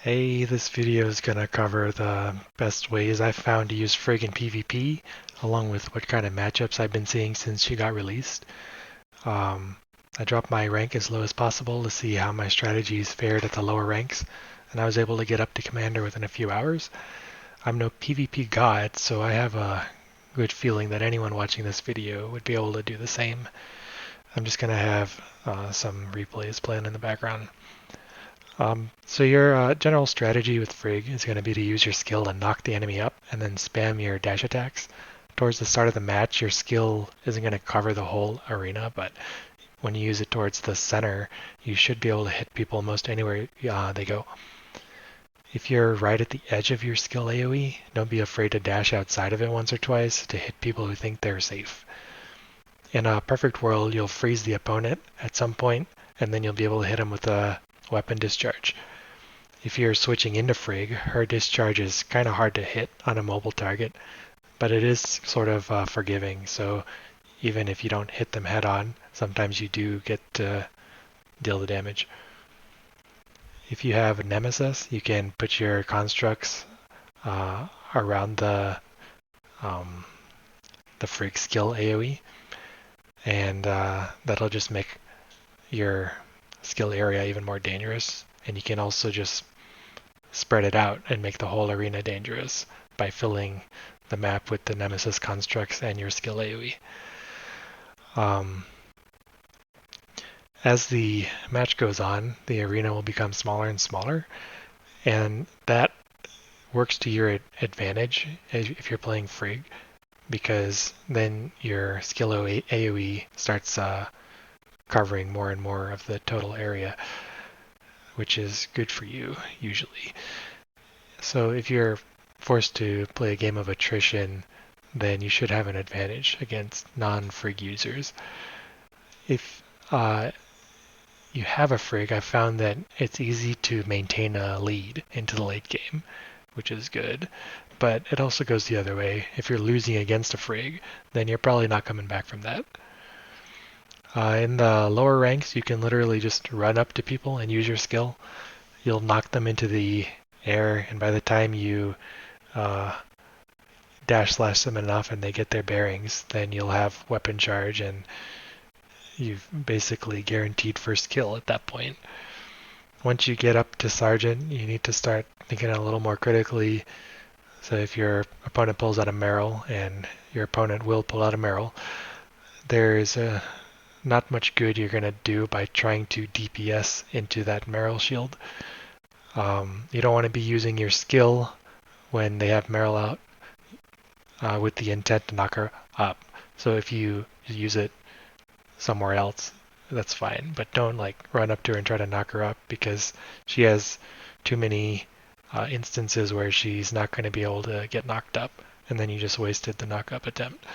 Hey, this video is going to cover the best ways I've found to use Frigg in PvP, along with what kind of matchups I've been seeing since she got released. I dropped my rank as low as possible to see how my strategies fared at the lower ranks, and I was able to get up to Commander within a few hours. I'm no PvP god, so I have a good feeling that anyone watching this video would be able to do the same. I'm just going to have some replays playing in the background. So your general strategy with Frigg is going to be to use your skill to knock the enemy up and then spam your dash attacks. Towards the start of the match, your skill isn't going to cover the whole arena, but when you use it towards the center, you should be able to hit people most anywhere they go. If you're right at the edge of your skill AoE, don't be afraid to dash outside of it once or twice to hit people who think they're safe. In a perfect world, you'll freeze the opponent at some point, and then you'll be able to hit him with a weapon discharge. If you're switching into Frigg, her discharge is kind of hard to hit on a mobile target, but it is sort of forgiving, so even if you don't hit them head on, sometimes you do get to deal the damage. If you have a Nemesis, you can put your constructs around um, the Frigg skill AoE, and that'll just make your skill area even more dangerous. And you can also just spread it out and make the whole arena dangerous by filling the map with the Nemesis constructs and your skill AoE. As the match goes on, the arena will become smaller and smaller, and that works to your advantage if you're playing Frigg, because then your skill AoE starts covering more and more of the total area, which is good for you usually. So if you're forced to play a game of attrition, then you should have an advantage against non-Frigg users. If you have a Frigg, I've found that it's easy to maintain a lead into the late game, which is good. But it also goes the other way. If you're losing against a Frigg, then you're probably not coming back from that. In the lower ranks, you can literally just run up to people and use your skill. You'll knock them into the air, and by the time you dash slash them enough and they get their bearings, then you'll have weapon charge and you've basically guaranteed first kill at that point. Once you get up to Sergeant, you need to start thinking a little more critically. So if your opponent pulls out a Merrill, and your opponent will pull out a Merrill, there's not much good you're going to do by trying to DPS into that Merrill shield. You don't want to be using your skill when they have Merrill out with the intent to knock her up. So if you use it somewhere else, that's fine. But don't like run up to her and try to knock her up, because she has too many instances where she's not going to be able to get knocked up, and then you just wasted the knock up attempt.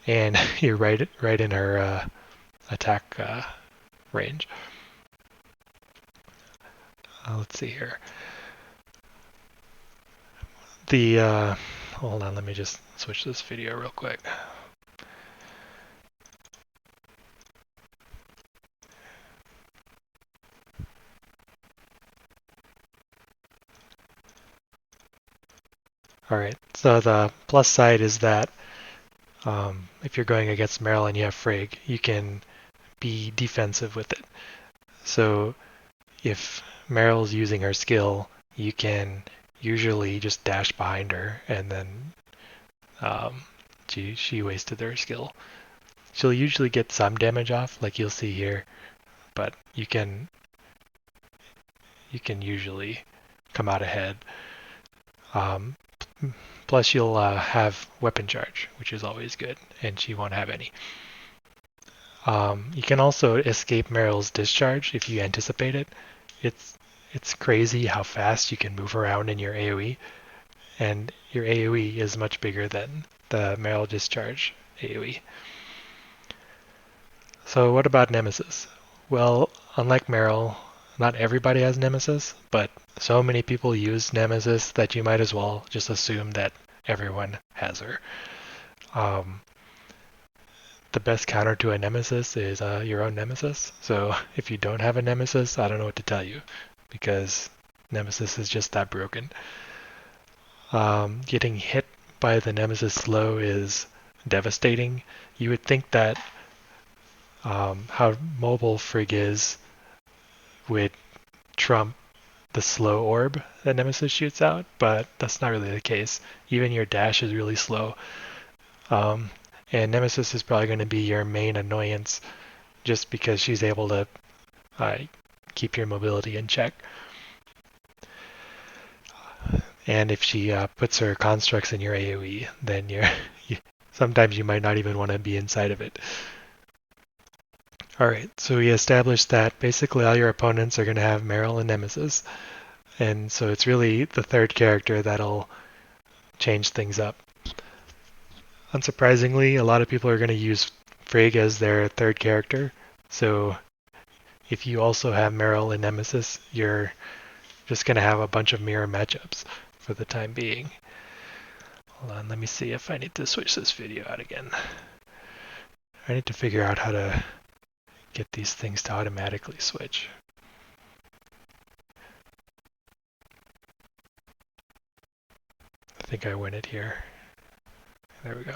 And you're right in her attack range. Let's see here. Hold on, let me just switch this video real quick. Alright, so the plus side is that if you're going against Merrill and you have Frigg, you can be defensive with it. So if Merrill's using her skill, you can usually just dash behind her, and then she wasted her skill. She'll usually get some damage off, like you'll see here, but you can usually come out ahead. Plus you'll have weapon charge, which is always good, and she won't have any. You can also escape Merrill's discharge if you anticipate it. It's crazy how fast you can move around in your AoE, and your AoE is much bigger than the Merrill discharge AoE. So what about Nemesis? Well, unlike Merrill, not everybody has Nemesis, but so many people use Nemesis that you might as well just assume that everyone has her. The best counter to a Nemesis is your own Nemesis. So if you don't have a Nemesis, I don't know what to tell you, because Nemesis is just that broken. Getting hit by the Nemesis slow is devastating. You would think that how mobile Frigg is would trump the slow orb that Nemesis shoots out, but that's not really the case. Even your dash is really slow. Um, and Nemesis is probably going to be your main annoyance just because she's able to uh, keep your mobility in check. And if she puts her constructs in your AoE, then sometimes you might not even want to be inside of it. Alright, so we established that basically all your opponents are going to have Meryl and Nemesis. And so it's really the third character that'll change things up. Unsurprisingly, a lot of people are going to use Frigg as their third character. So if you also have Meryl and Nemesis, you're just going to have a bunch of mirror matchups for the time being. Hold on, let me see if I need to switch this video out again. I need to figure out how to get these things to automatically switch. I think I win it here. There we go.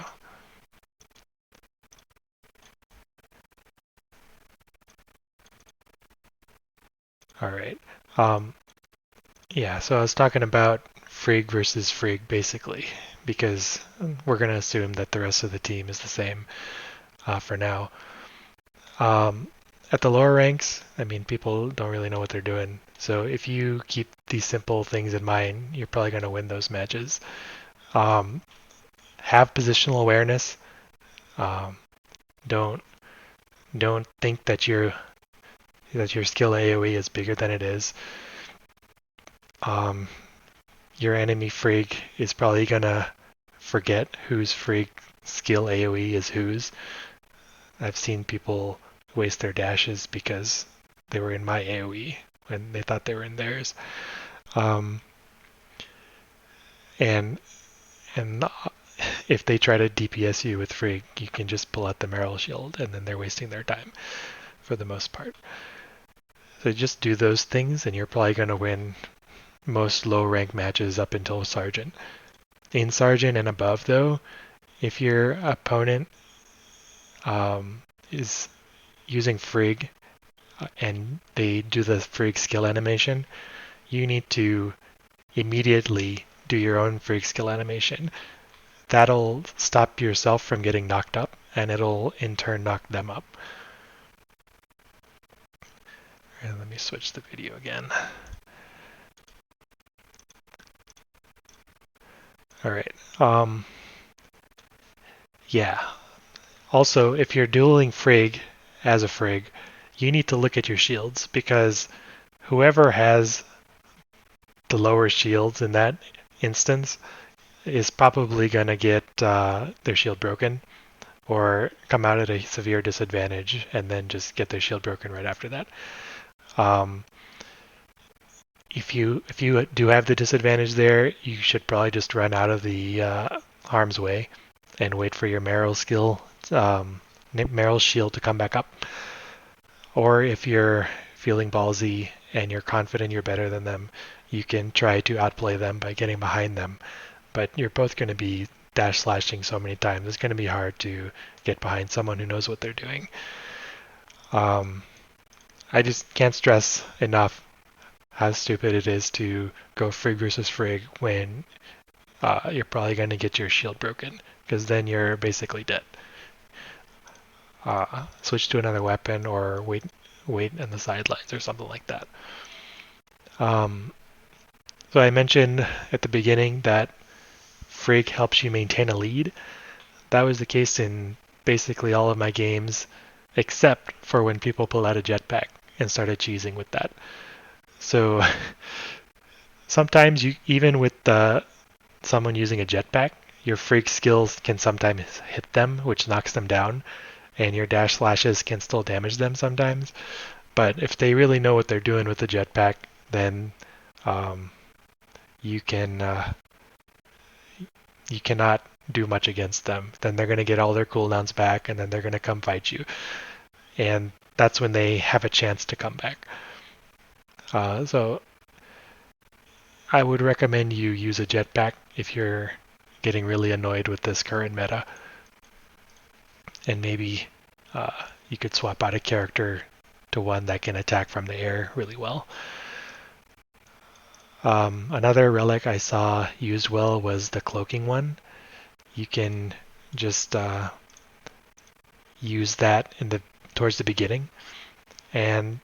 All right. Yeah, so I was talking about Frigg versus Frigg basically, because we're going to assume that the rest of the team is the same for now. At the lower ranks, I mean, people don't really know what they're doing. So if you keep these simple things in mind, you're probably going to win those matches. Have positional awareness. Don't think that your skill AoE is bigger than it is. Your enemy Frigg is probably gonna forget whose Frigg skill AoE is whose. I've seen people waste their dashes because they were in my AoE when they thought they were in theirs. And if they try to DPS you with Frigg, you can just pull out the Meryl shield, and then they're wasting their time for the most part. So just do those things, and you're probably going to win most low rank matches up until Sergeant. In Sergeant and above, though, if your opponent is using Frigg and they do the Frigg skill animation, you need to immediately do your own Frigg skill animation. That'll stop yourself from getting knocked up, and it'll in turn knock them up. And let me switch the video again. All right. Yeah. Also, if you're dueling Frigg as a Frigg, you need to look at your shields, because whoever has the lower shields in that instance is probably going to get their shield broken or come out at a severe disadvantage and then just get their shield broken right after that. If you do have the disadvantage there, you should probably just run out of the harm's way and wait for your Meryl shield to come back up. Or if you're feeling ballsy and you're confident you're better than them, you can try to outplay them by getting behind them. But you're both going to be dash slashing so many times, it's going to be hard to get behind someone who knows what they're doing. I just can't stress enough how stupid it is to go Frigg versus Frigg when you're probably going to get your shield broken, because then you're basically dead. Switch to another weapon or wait on the sidelines or something like that. So I mentioned at the beginning that Frigg helps you maintain a lead. That was the case in basically all of my games, except for when people pull out a jetpack and started cheesing with that. So sometimes even with someone using a jetpack, your Frigg skills can sometimes hit them, which knocks them down, and your dash slashes can still damage them sometimes. But if they really know what they're doing with the jetpack, then you cannot do much against them. Then they're going to get all their cooldowns back, and then they're going to come fight you. And that's when they have a chance to come back. So I would recommend you use a jetpack if you're getting really annoyed with this current meta. And maybe you could swap out a character to one that can attack from the air really well. Another relic I saw used well was the cloaking one. You can just use that towards the beginning, and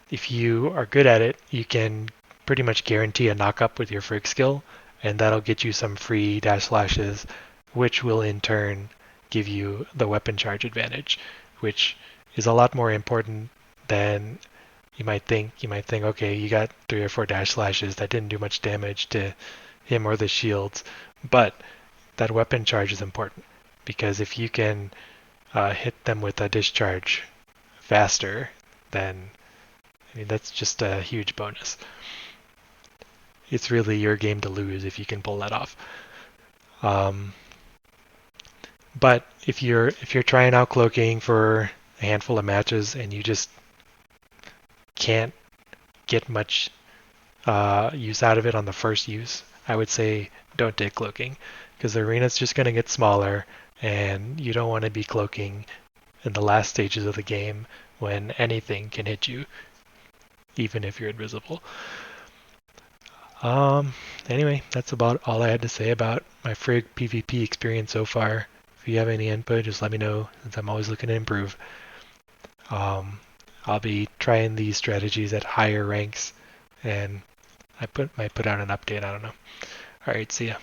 if you are good at it, you can pretty much guarantee a knock-up with your Frigg skill, and that'll get you some free dash slashes, which will in turn give you the weapon charge advantage, which is a lot more important than you might think. You might think, okay, you got 3 or 4 dash slashes that didn't do much damage to him or the shields, but that weapon charge is important because if you can hit them with a discharge faster, then I mean that's just a huge bonus. It's really your game to lose if you can pull that off. But if you're trying out cloaking for a handful of matches and you just can't get much use out of it on the first use, I would say don't take cloaking because the arena's just going to get smaller and you don't want to be cloaking in the last stages of the game when anything can hit you, even if you're invisible. Anyway, that's about all I had to say about my Frigg PvP experience so far. If you have any input, just let me know, since I'm always looking to improve. I'll be trying these strategies at higher ranks, and I might put out an update. I don't know. All right, see ya.